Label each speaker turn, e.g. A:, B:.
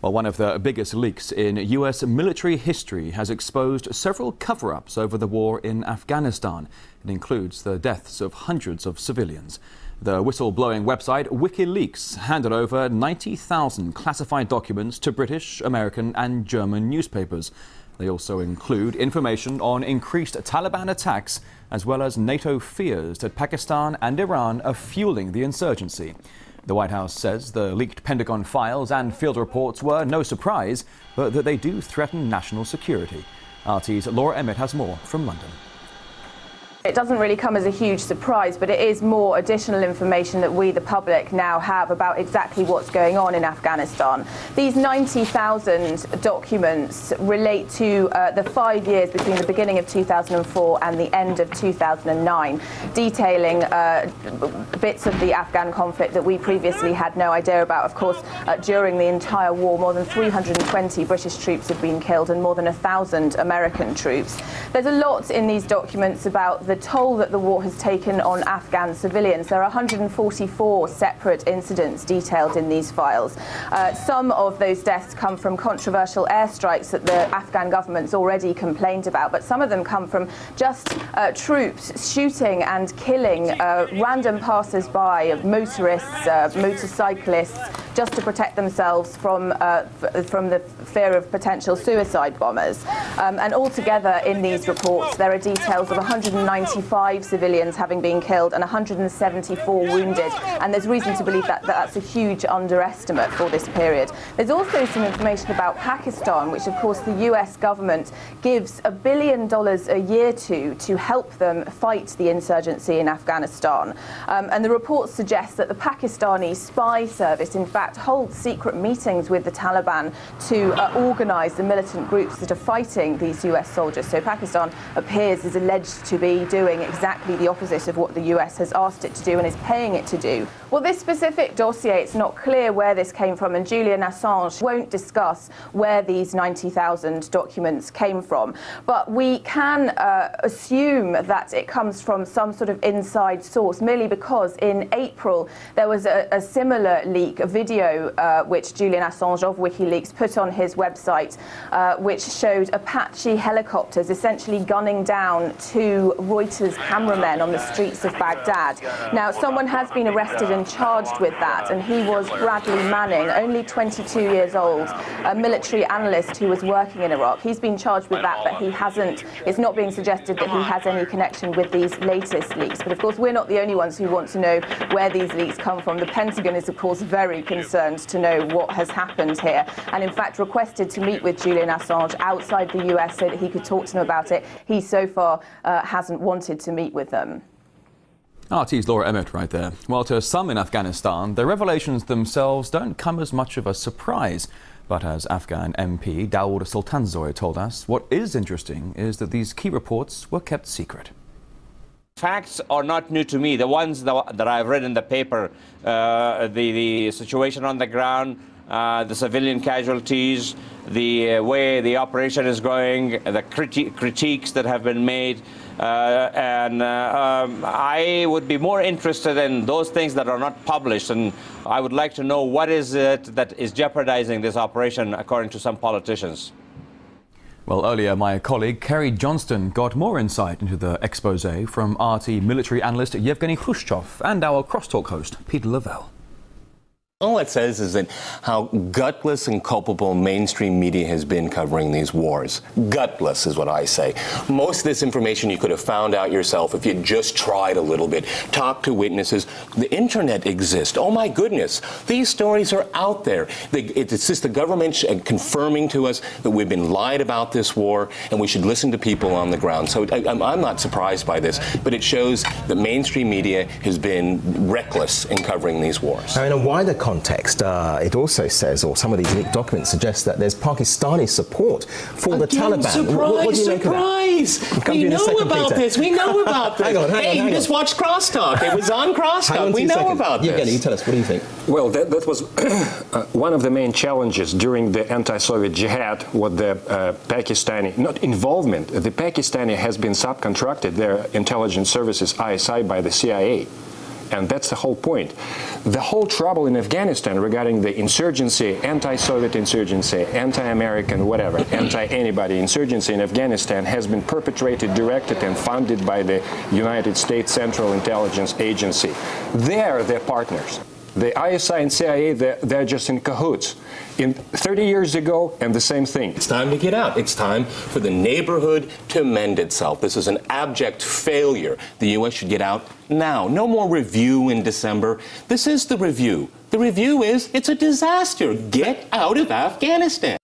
A: Well, one of the biggest leaks in US military history has exposed several cover-ups over the war in Afghanistan. It includes the deaths of hundreds of civilians. The whistleblowing website WikiLeaks handed over 90,000 classified documents to British, American and German newspapers. They also include information on increased Taliban attacks, as well as NATO fears that Pakistan and Iran are fueling the insurgency. The White House says the leaked Pentagon files and field reports were no surprise, but that they do threaten national security. RT's Laura Emmett has more from London.
B: It doesn't really come as a huge surprise, but it is more additional information that we, the public, now have about exactly what's going on in Afghanistan. These 90,000 documents relate to the 5 years between the beginning of 2004 and the end of 2009, detailing bits of the Afghan conflict that we previously had no idea about. Of course, during the entire war, more than 320 British troops have been killed and more than 1,000 American troops. There's a lot in these documents about the toll that the war has taken on Afghan civilians. There are 144 separate incidents detailed in these files. Some of those deaths come from controversial airstrikes that the Afghan government's already complained about, but some of them come from just troops shooting and killing random passers-by, motorists, motorcyclists, just to protect themselves from the fear of potential suicide bombers. And altogether in these reports there are details of 195 civilians having been killed and 174 wounded, and there's reason to believe that that's a huge underestimate for this period. There's also some information about Pakistan, which of course the US government gives $1 billion a year to help them fight the insurgency in Afghanistan. And the report suggests that the Pakistani spy service in fact holds secret meetings with the Taliban to organise the militant groups that are fighting these US soldiers. So Pakistan appears is alleged to be doing exactly the opposite of what the US has asked it to do and is paying it to do. Well, this specific dossier, it's not clear where this came from, and Julian Assange won't discuss where these 90,000 documents came from. But we can assume that it comes from some sort of inside source, merely because in April there was a similar leak, a video which Julian Assange of WikiLeaks put on his website, which showed Apache helicopters essentially gunning down two Reuters cameramen on the streets of Baghdad. Now, someone has been arrested and charged with that, and he was Bradley Manning, only 22 years old, a military analyst who was working in Iraq. He's been charged with that, but he hasn't. It's not being suggested that he has any connection with these latest leaks. But of course, we're not the only ones who want to know where these leaks come from. The Pentagon is, of course, very concerned to know what has happened here, and in fact requested to meet with Julian Assange outside the US so that he could talk to them about it. He so far hasn't wanted to meet with them.
A: RT's Laura Emmett right there. Well, to some in Afghanistan, the revelations themselves don't come as much of a surprise. But as Afghan MP Dawood Sultanzoy told us, what is interesting is that these key reports were kept secret.
C: Facts are not new to me. The ones that I've read in the paper, the situation on the ground, the civilian casualties, the way the operation is going, the critiques that have been made, and I would be more interested in those things that are not published, and I would like to know what is it that is jeopardizing this operation according to some politicians.
A: Well, earlier my colleague Kerry Johnston got more insight into the expose from RT military analyst Yevgeny Khrushchev and our Crosstalk host Peter Lavelle.
D: All it says is that how gutless and culpable mainstream media has been covering these wars. Gutless is what I say. Most of this information you could have found out yourself if you'd just tried a little bit, talked to witnesses. The internet exists. Oh my goodness, these stories are out there. It's just the government confirming to us that we've been lied about this war and we should listen to people on the ground. So I'm not surprised by this, but it shows that mainstream media has been reckless in covering these wars.
E: Now, in a wider context, it also says, or some of these leaked documents suggest that there's Pakistani support for the Taliban.
D: Surprise,
E: what do you make
D: surprise!
E: Of that?
D: We know about this. We know about this.
E: hang on,
D: hey, you just watched Crosstalk. It was on Crosstalk. We know about this.
E: Yevgeny, you tell us, what do you think?
F: Well, that was one of the main challenges during the anti-Soviet jihad with the Pakistani, not involvement. The Pakistani has been subcontracted, their intelligence services, ISI, by the CIA. And that's the whole point. The whole trouble in Afghanistan regarding the insurgency, anti-Soviet insurgency, anti-American, whatever, anti-anybody insurgency in Afghanistan has been perpetrated, directed, and funded by the United States Central Intelligence Agency. They're their partners. The ISI and CIA, they're just in cahoots. 30 years ago, and the same thing.
D: It's time to get out. It's time for the neighborhood to mend itself. This is an abject failure. The U.S. should get out now. No more review in December. This is the review. The review is it's a disaster. Get out of Afghanistan.